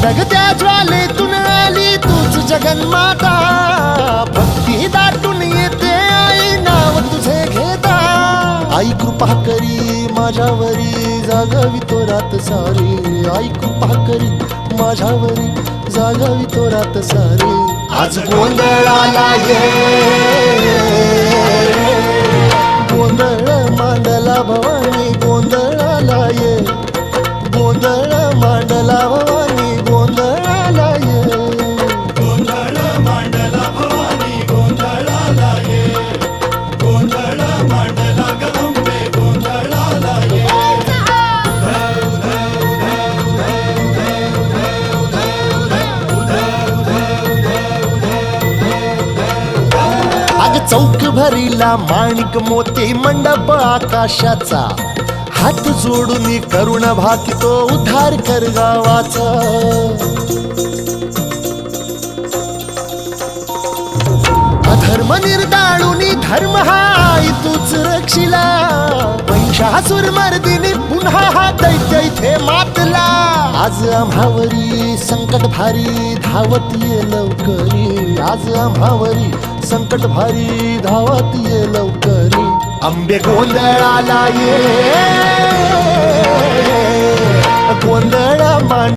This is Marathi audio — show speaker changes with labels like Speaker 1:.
Speaker 1: जगत्या ज्वालेतून आली तूच जगन्माता, भक्ती दाटून येते आई नाव तुझे घेता. आई कृपा करी माझ्यावरी जागावी तो रात सारी, आई कृपा करी माझ्यावरी जागावी तो रात सारी. आज गोंधळाला ये, गोंधळ मांडला भवानी गोंधळाला ये, गोंधळ मांडला भवानी गोंधळाला ये.
Speaker 2: गोंधळ मांडला भवानी गोंधळाला ये, गोंधळ मांडला गंबे गोंधळाला ये.
Speaker 1: अग चौक भरीला माणिक मोती मंडप आकाशाचा, हात जोडून करुण भाकितो उद्धार कर गावाचा. अधर्म निर्दाळून धर्म हा आई तूच रक्षिला, महिषासुर मर्दिनी पुन्हा हा दैत्य इथे मातला. आज आम्हावरी संकट भारी धावत ये लवकरी, आज आम्हावरी संकट भारी धावत ये लवकरी. अंबे गोंधळाला ये, गोंधळ मांड